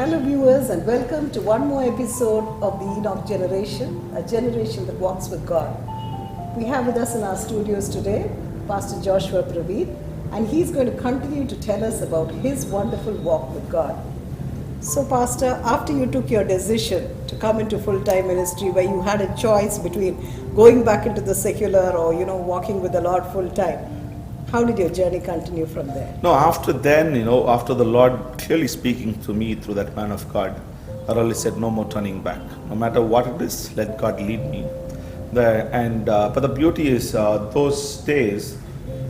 Hello viewers, and welcome to one more episode of the Enoch Generation, a generation that walks with God. We have with us in our studios today Pastor Joshua Praveen, and he's going to continue to tell us about his wonderful walk with God. So Pastor, after you took your decision to come into full-time ministry, where you had a choice between going back into the secular or walking with the Lord full-time, how did your journey continue from there? No, after then, after the Lord clearly speaking to me through that man of God, I really said no more turning back. No matter what it is, let God lead me there. And but the beauty is those days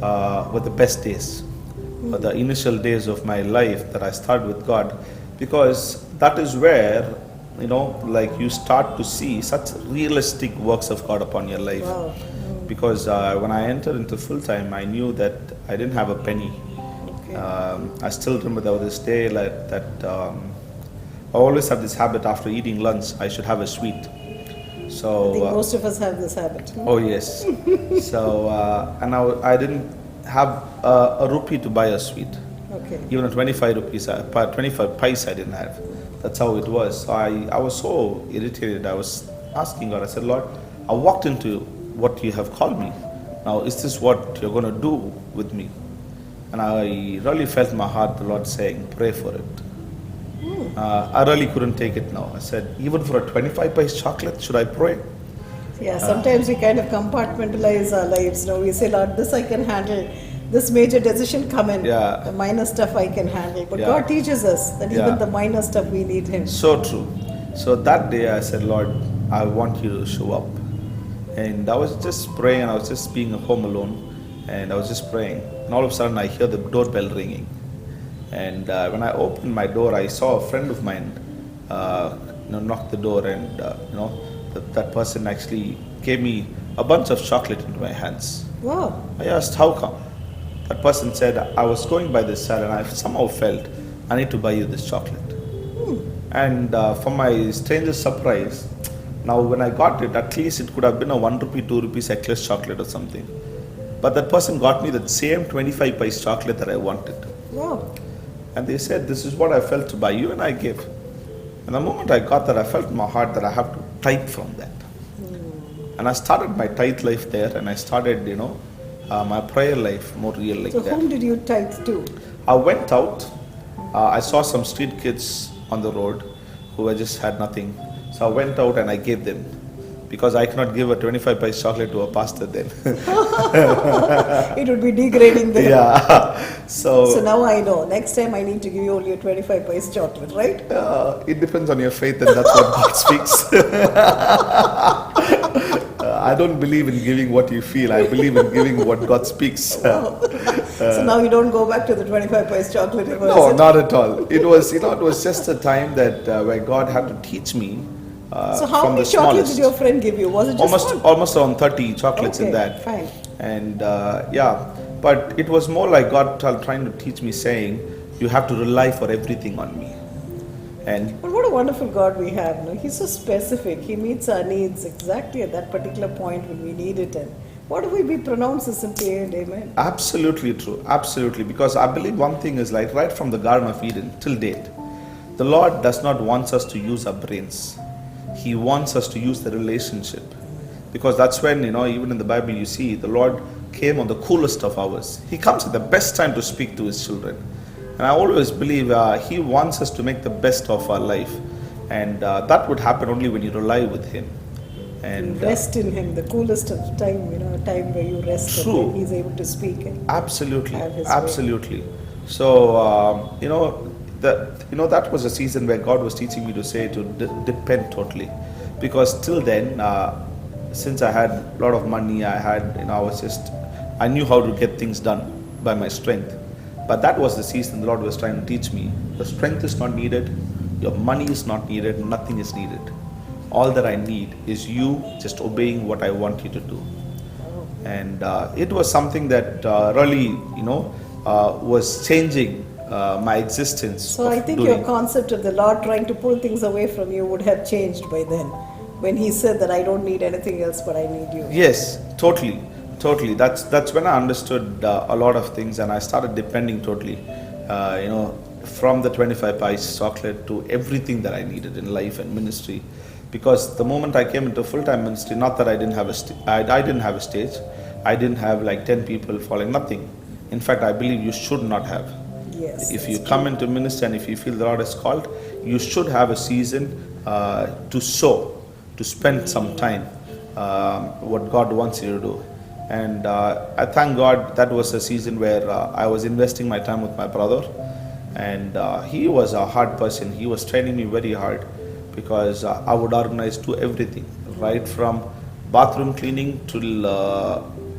were the best days, the initial days of my life that I started with God, because that is where you start to see such realistic works of God upon your life. Wow. Because when I entered into full time, I knew that I didn't have a penny. Okay. I still remember there was this day that I always have this habit after eating lunch, I should have a sweet. So I think most of us have this habit. oh yes. So and I didn't have a rupee to buy a sweet. Okay. Even a 25 rupees, 25 pice I didn't have. That's how it was. So I was so irritated. I was asking God. I said, Lord, I walked into what you have called me. Now, is this what you're going to do with me? And I really felt in my heart the Lord saying, pray for it. I really couldn't take it now. I said, even for a 25 pice chocolate, should I pray? Yeah, sometimes we kind of compartmentalize our lives. We say, Lord, this I can handle. This major decision come in. Yeah. The minor stuff I can handle. But Yeah. God teaches us that Yeah. even the minor stuff we need Him. So true. So that day I said, Lord, I want you to show up. And I was just praying, and I was just being home alone, and I was just praying. And all of a sudden I hear the doorbell ringing. And when I opened my door, I saw a friend of mine knock the door, and that person actually gave me a bunch of chocolate into my hands. Wow. I asked, how come? That person said, I was going by this side and I somehow felt I need to buy you this chocolate. And for my strangest surprise, now when I got it, at least it could have been a 1 rupee, 2 rupees Eclipse chocolate or something. But that person got me the same 25 pice chocolate that I wanted. Wow. And they said, this is what I felt to buy you, and I gave. And the moment I got that, I felt in my heart that I have to tithe from that. And I started my tithe life there, and I started, my prayer life more real like So that. whom did you tithe to? I went out, I saw some street kids on the road who just had nothing. So I went out and I gave them, because I cannot give a 25 pice chocolate to a pastor then. It would be degrading them. Yeah. So now I know. Next time I need to give you only a 25 pice chocolate, right? It depends on your faith, and that's what God speaks. I don't believe in giving what you feel. I believe in giving what God speaks. Wow. So now you don't go back to the 25 pice chocolate ever, No, is it? not at all. It was, it was just a time that where God had to teach me. So how from many the chocolates smallest. did your friend give you? Was it just one? Almost around 30 chocolates in Okay, that. fine. And but it was more like God trying to teach me, saying, you have to rely for everything on me. And But what a wonderful God we have. No? He's so specific. He meets our needs exactly at that particular point when we need it. And what if we be pronounced as simply and amen? absolutely true, absolutely. Because I believe one thing is, like, right from the Garden of Eden till date, the Lord does not want us to use our brains. He wants us to use the relationship. Because that's when, even in the Bible you see, the Lord came on the coolest of hours. He comes at the best time to speak to His children. And I always believe He wants us to make the best of our life. And that would happen only when you rely with Him. And Rest in Him, the coolest of time, a time where you rest True. and He's able to speak. And absolutely, have His way. absolutely. So, that was a season where God was teaching me to say to depend totally. Because till then, since I had a lot of money, I knew how to get things done by my strength. But that was the season the Lord was trying to teach me. The strength is not needed, your money is not needed, nothing is needed. All that I need is you just obeying what I want you to do. And it was something that really, was changing my existence. so of I think doing. your concept of the Lord trying to pull things away from you would have changed by then. When He said that I don't need anything else but I need you. Yes, totally. That's when I understood a lot of things, and I started depending totally. from the 25 pies chocolate to everything that I needed in life and ministry. Because the moment I came into full-time ministry, not that I didn't have I didn't have a stage, I didn't have like 10 people following, nothing. In fact, I believe you should not have. Yes. If you come into ministry and if you feel the Lord is called, you should have a season to sow, to spend some time what God wants you to do. And I thank God that was a season where I was investing my time with my brother. And he was a hard person. He was training me very hard because I would organize to everything, right from bathroom cleaning to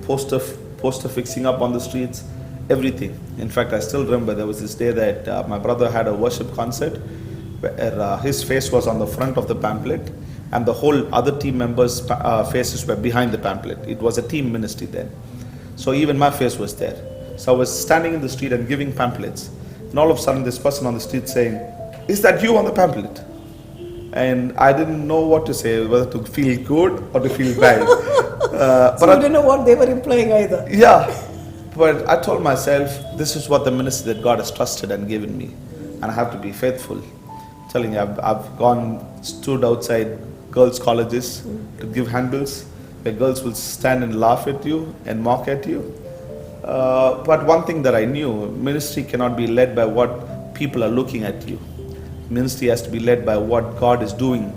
poster fixing up on the streets, everything. In fact, I still remember there was this day that my brother had a worship concert where his face was on the front of the pamphlet and the whole other team members' faces were behind the pamphlet. It was a team ministry then. So even my face was there. So I was standing in the street and giving pamphlets. And all of a sudden this person on the street saying, "Is that you on the pamphlet?" And I didn't know what to say, whether to feel good or to feel bad. So you didn't know what they were implying either. Yeah. But I told myself, this is what the ministry that God has trusted and given me. And I have to be faithful. I'm telling you, I've stood outside girls' colleges to give handbills, where girls will stand and laugh at you and mock at you. But one thing that I knew, ministry cannot be led by what people are looking at you. Ministry has to be led by what God is doing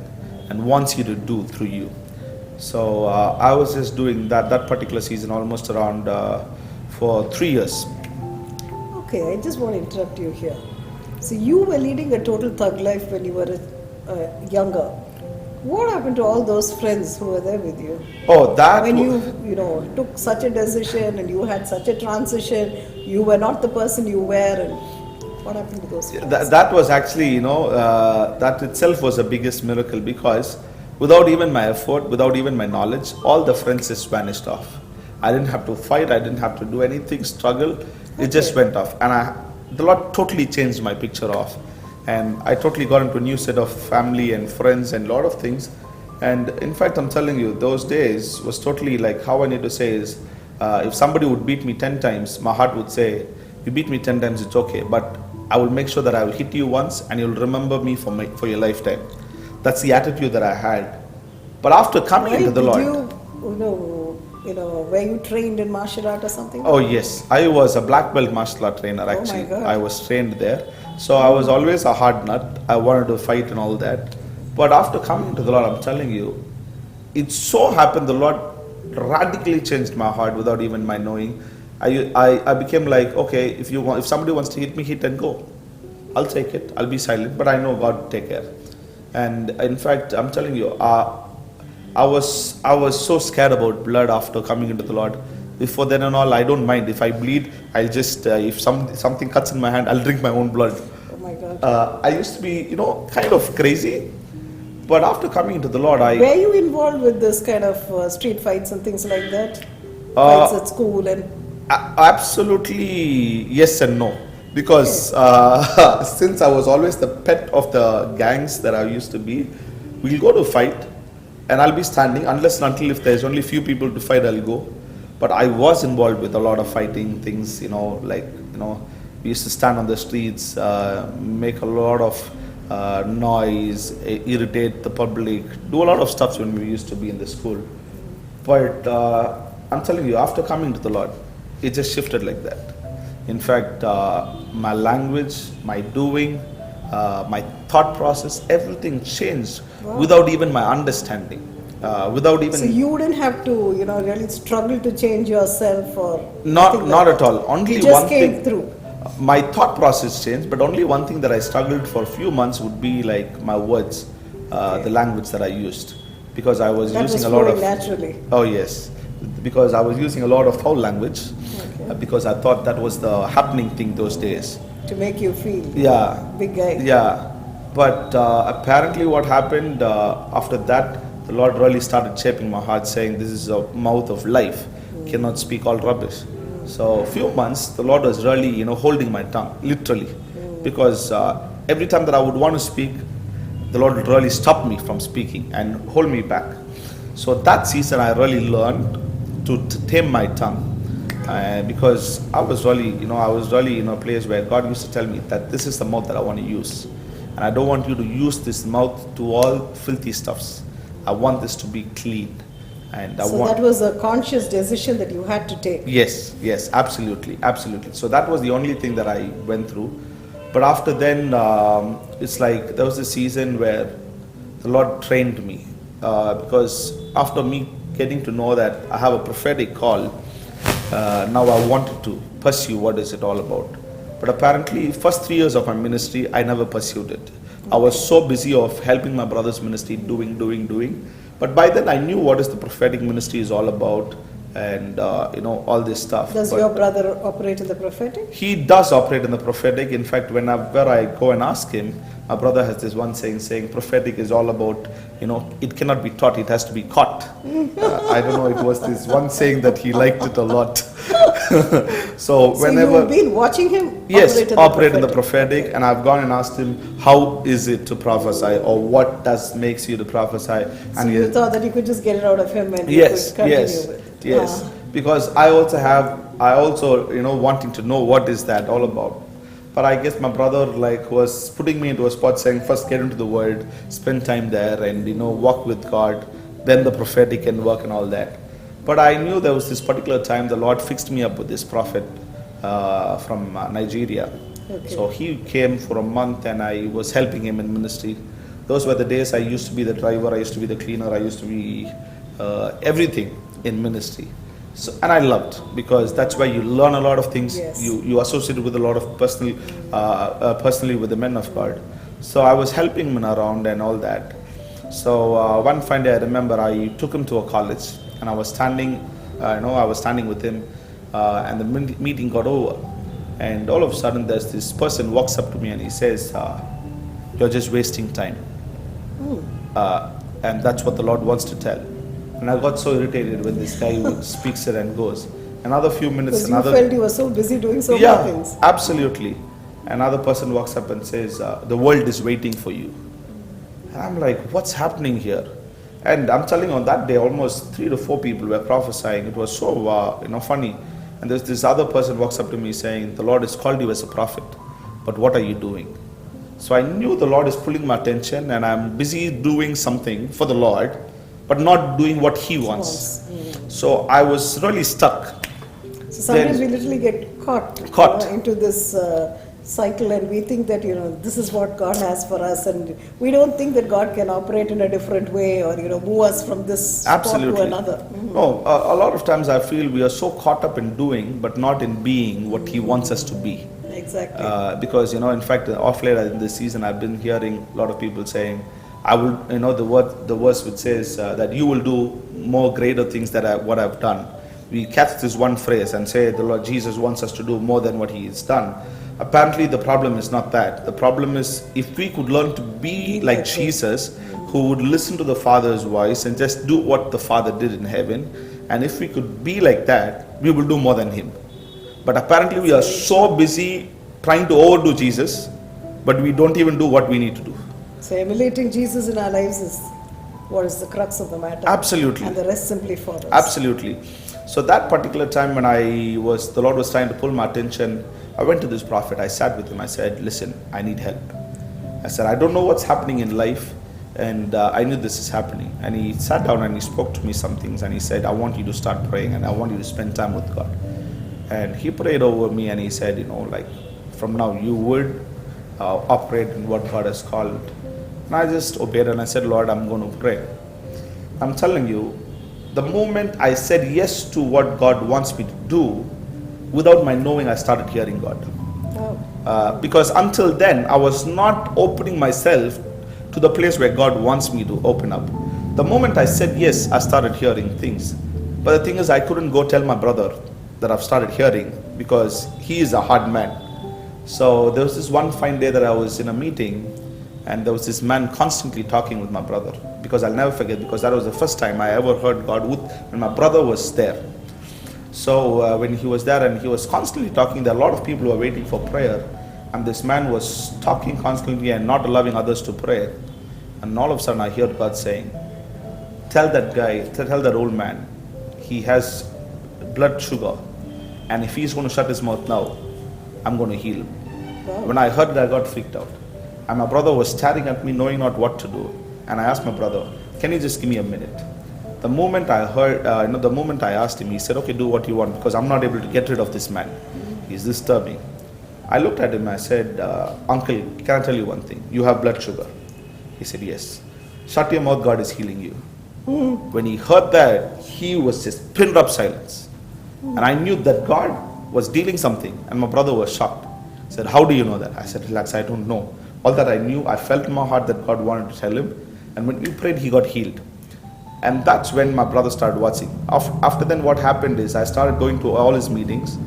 and wants you to do through you. So I was just doing that particular season almost around for 3 years. Okay, I just want to interrupt you here. So you were leading a total thug life when you were younger. What happened to all those friends who were there with you? Oh, that when you took such a decision and you had such a transition, you were not the person you were, and what happened to those friends? That was actually, that itself was the biggest miracle, because without even my effort, without even my knowledge, all the friends just vanished off. I didn't have to fight, I didn't have to do anything, struggle. It just went off. And the Lord totally changed my picture off. And I totally got into a new set of family and friends and a lot of things. And in fact, I'm telling you, those days was totally like, how I need to say is, if somebody would beat me 10 times, my heart would say, you beat me 10 times, it's okay. But I will make sure that I will hit you once and you'll remember me for your lifetime. That's the attitude that I had. But after coming into the Lord... were you trained in martial art or something? Oh yes, I was a black belt martial art trainer actually. Oh my God. I was trained there. So I was always a hard nut. I wanted to fight and all that. But after coming to the Lord, I'm telling you, it so happened the Lord radically changed my heart without even my knowing. I became like, okay, if somebody wants to hit me, hit and go. I'll take it. I'll be silent, but I know God will take care. And in fact, I'm telling you, I was so scared about blood after coming into the Lord. Before then and all, I don't mind. If I bleed, I'll just, if something cuts in my hand, I'll drink my own blood. Oh my God. I used to be, kind of crazy. But after coming into the Lord, Were you involved with this kind of street fights and things like that? Fights at school and... Absolutely yes and no. Because since I was always the pet of the gangs that I used to be, we'll go to fight and I'll be standing, unless and until if there's only few people to fight, I'll go. But I was involved with a lot of fighting things, we used to stand on the streets, make a lot of noise, irritate the public, do a lot of stuff when we used to be in the school. But I'm telling you, after coming to the Lord, it just shifted like that. In fact, my language, my doing, my thought process, everything changed. Wow. Without even my understanding. So you didn't have to, really struggle to change yourself or... Not at all. Only it just one came thing, through. My thought process changed, but only one thing that I struggled for a few months would be like my words, the language that I used. Because I was using a lot of... naturally. Oh yes. Because I was using a lot of foul language. Okay. Because I thought that was the happening thing those days. To make you feel big guy. Yeah. But apparently what happened after that, the Lord really started shaping my heart, saying this is a mouth of life, cannot speak all rubbish. So a few months, the Lord was really, holding my tongue, literally. Because every time that I would want to speak, the Lord would really stop me from speaking and hold me back. So that season I really learned to tame my tongue. because I was really, in a place where God used to tell me that this is the mouth that I want to use. And I don't want you to use this mouth to all filthy stuffs. I want this to be clean. And that was a conscious decision that you had to take. Yes, absolutely. So that was the only thing that I went through. But after then, it's like there was a season where the Lord trained me. Because after me getting to know that I have a prophetic call, now I wanted to pursue what is it all about. But apparently, first 3 years of my ministry, I never pursued it. I was so busy of helping my brother's ministry, doing. But by then, I knew what is the prophetic ministry is all about, and all this stuff. Does your brother operate in the prophetic? He does operate in the prophetic. In fact, whenever I go and ask him, my brother has this one saying prophetic is all about, it cannot be taught, it has to be caught. I don't know, it was this one saying that he liked it a lot. So whenever you've been watching him operate in the prophetic, and I've gone and asked him, how is it to prophesy, or what makes you to prophesy? So and you thought that you could just get it out of him and you could continue with it. Yes. Because I also wanting to know what is that all about. But I guess my brother was putting me into a spot saying, first get into the word, spend time there, and walk with God, then the prophetic can work and all that. But I knew there was this particular time the Lord fixed me up with this prophet from Nigeria. Okay. So he came for a month and I was helping him in ministry. Those were the days I used to be the driver, I used to be the cleaner, I used to be everything in ministry. So, and I loved, because that's where you learn a lot of things. Yes. You associate with a lot of personally with the men of God. So I was helping him around and all that. So one fine day I remember I took him to a college, and I was standing with him, and the meeting got over, and all of a sudden there's this person walks up to me and he says, "You're just wasting time," and that's what the Lord wants to tell. And I got so irritated when this guy speaks it and goes. Another few minutes, because you felt you were so busy doing so many things. Absolutely. Another person walks up and says, "The world is waiting for you." And I'm like, what's happening here? And I'm telling you, on that day, almost 3 to 4 people were prophesying. It was so funny. And there's this other person walks up to me saying, "The Lord has called you as a prophet, but what are you doing?" So I knew the Lord is pulling my attention, and I'm busy doing something for the Lord, but not doing what He wants. So I was really stuck. So sometimes we literally get caught. Into this cycle, and we think that this is what God has for us, and we don't think that God can operate in a different way, or move us from this spot to another. No, a lot of times I feel we are so caught up in doing, but not in being what He wants us to be. Exactly. Because in fact, off late in this season, I've been hearing a lot of people saying, "I will," the verse which says that you will do more greater things than what I've done. We catch this one phrase and say the Lord Jesus wants us to do more than what He has done. Apparently, the problem is not that. The problem is, if we could learn to be like Jesus, who would listen to the Father's voice and just do what the Father did in heaven, and if we could be like that, we will do more than Him. But apparently, we are so busy trying to overdo Jesus, but we don't even do what we need to do. So emulating Jesus in our lives is what is the crux of the matter. Absolutely. And the rest simply follows. Absolutely. So that particular time when the Lord was trying to pull my attention, I went to this prophet, I sat with him, I said, "Listen, I need help." I said, "I don't know what's happening in life, and I knew this is happening." And he sat down and he spoke to me some things, and he said, "I want you to start praying, and I want you to spend time with God." And he prayed over me, and he said, "From now you would operate in what God has called." And I just obeyed, and I said, "Lord, I'm going to pray." I'm telling you, the moment I said yes to what God wants me to do, without my knowing, I started hearing God. Because until then, I was not opening myself to the place where God wants me to open up. The moment I said yes, I started hearing things. But the thing is, I couldn't go tell my brother that I've started hearing, because he is a hard man. So there was this one fine day that I was in a meeting, and there was this man constantly talking with my brother, because I'll never forget, because that was the first time I ever heard God when my brother was there. So when he was there and he was constantly talking, there are a lot of people who are waiting for prayer, and this man was talking constantly and not allowing others to pray. And all of a sudden I heard God saying, tell that old man, he has blood sugar, and if he's going to shut his mouth now, I'm going to heal him. Wow. When I heard that, I got freaked out. And my brother was staring at me, knowing not what to do. And I asked my brother, can you just give me a minute? The moment I heard, the moment I asked him, he said, okay, do what you want, because I'm not able to get rid of this man. He's disturbing. I looked at him and I said, uncle, can I tell you one thing? You have blood sugar. He said, yes. Shut your mouth, God is healing you. When he heard that, he was just pinned up silence. And I knew that God was dealing something, and my brother was shocked. He said, how do you know that? I said, relax, I don't know. All that I knew, I felt in my heart that God wanted to tell him. And when he prayed, he got healed. And that's when my brother started watching. After then, what happened is I started going to all his meetings.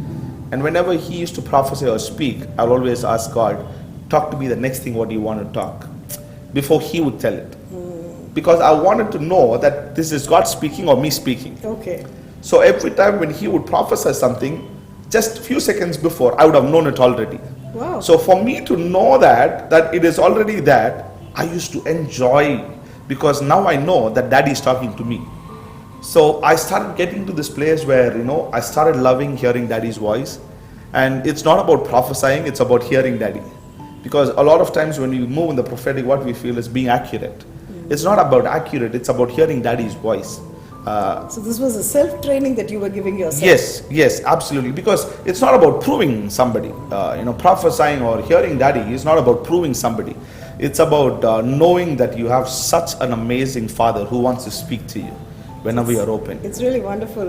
And whenever he used to prophesy or speak, I'll always ask God, talk to me the next thing what you want to talk, before he would tell it. Because I wanted to know that this is God speaking or me speaking. Okay. So every time when he would prophesy something, just a few seconds before, I would have known it already. Wow. So for me to know that it is already that, I used to enjoy, because now I know that Daddy is talking to me. So I started getting to this place where, I started loving hearing Daddy's voice. And it's not about prophesying, it's about hearing Daddy. Because a lot of times when we move in the prophetic, what we feel is being accurate. It's not about accurate, it's about hearing Daddy's voice. So this was a self-training that you were giving yourself? Yes, absolutely. Because it's not about proving somebody. Prophesying or hearing Daddy is not about proving somebody. It's about knowing that you have such an amazing Father who wants to speak to you whenever you're open. It's really wonderful,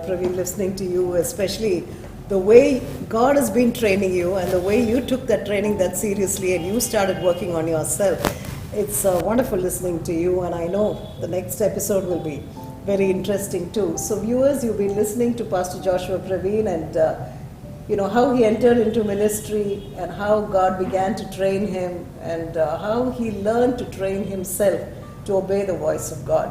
Praveen, listening to you, especially the way God has been training you and the way you took that training that seriously and you started working on yourself. It's wonderful listening to you, and I know the next episode will be very interesting too. So viewers, you've been listening to Pastor Joshua Praveen and how he entered into ministry and how God began to train him and how he learned to train himself to obey the voice of God.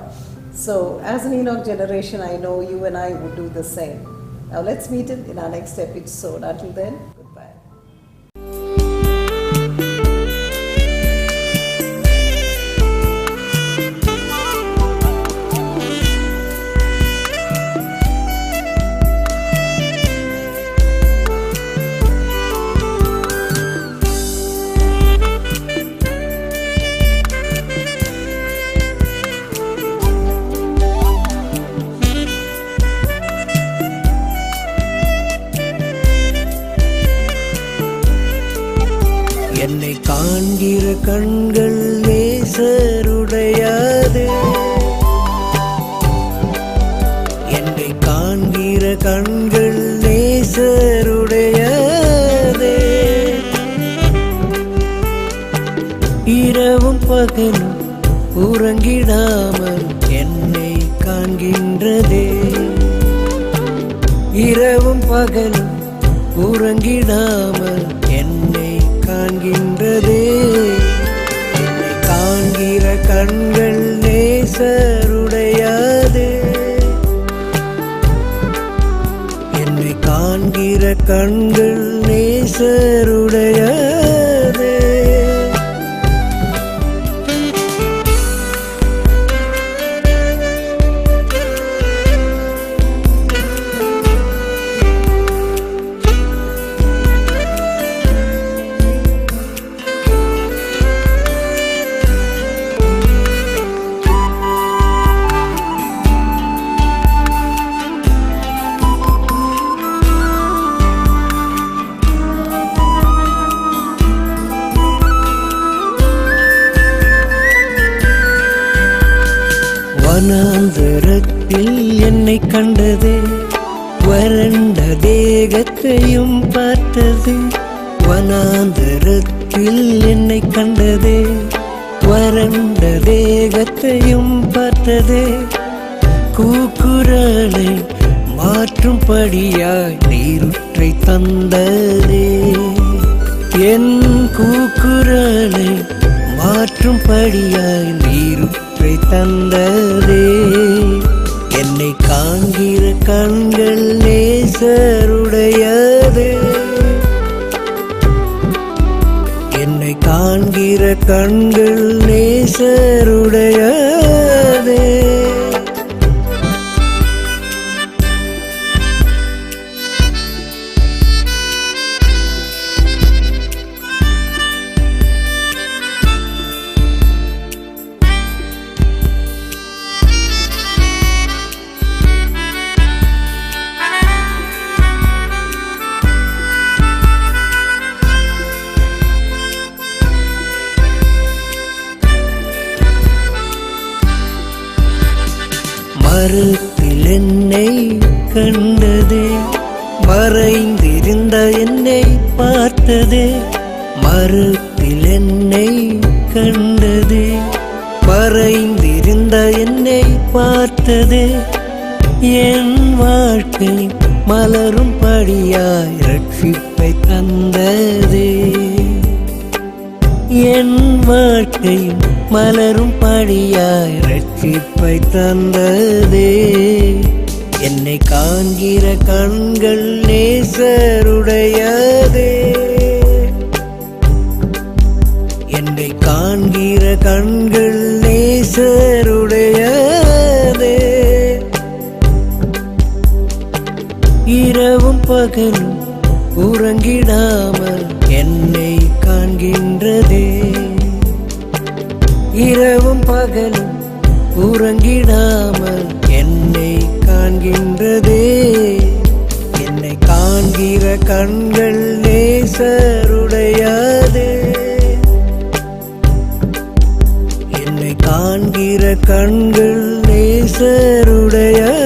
So as an Enoch generation, I know you and I would do the same. Now let's meet in our next episode. Until then, goodbye. என்னை காண்கிற கண்கள் நேசருடையது, என்னை காண்கிற கண்கள் நேசருடையது, இரவும் பகலும் உறங்கிடாமல் என்னை காண்கின்றதே, இரவும் பகலும் உறங்கிடாமல் என்னை காண்கின்றதே, என்னை காண்கிற கண்கள் நேசருடையது, என்னை காண்கிற கண்கள் நேசருடையது. வனாந்தரத்தில் என்னை கண்டதே, வறண்ட தேகத்தையும் பார்த்தது, வனாந்தரத்தில் என்னை கண்டதே, வறண்ட தேகத்தையும் பார்த்ததே, கூக்குரலை மாற்றும்படியாய் நீருற்றை தந்ததே, என் கூக்குரலை மாற்றும்படியாய் நீருற்றை தந்ததே, என்னை காண்கிற கண்கள் நேசருடையது, என்னை காண்கிற கண்கள் நேசருடையது. மறுத்தில் என்னை கண்டதே, மறைந்திருந்த என்னை பார்த்ததே. மறுத்தில் என்னை கண்டதே, மறைந்திருந்த என்னை பார்த்ததே. என் வாழ்க்கை மலரும் படியாய் ரட்சிப்பை தந்ததே. என் வாழ்க்கை மலரும் படியாய் ரட்சிப்பை தந்ததே. என்னை காண்கிற கண்கள் நேசருடையதே. என்னை காண்கிற கண்கள் நேசருடையதே. இரவும் பகலும் உறங்கிடாமல் என்னை காண்கின்றதே. இரவும் பகலும் உறங்கிடாமல் என்னை காண்கின்றதே. என்னை காண்கிற கண்கள் நேசருடையதே. என்னை காண்கிற கண்கள் நேசருடையதே.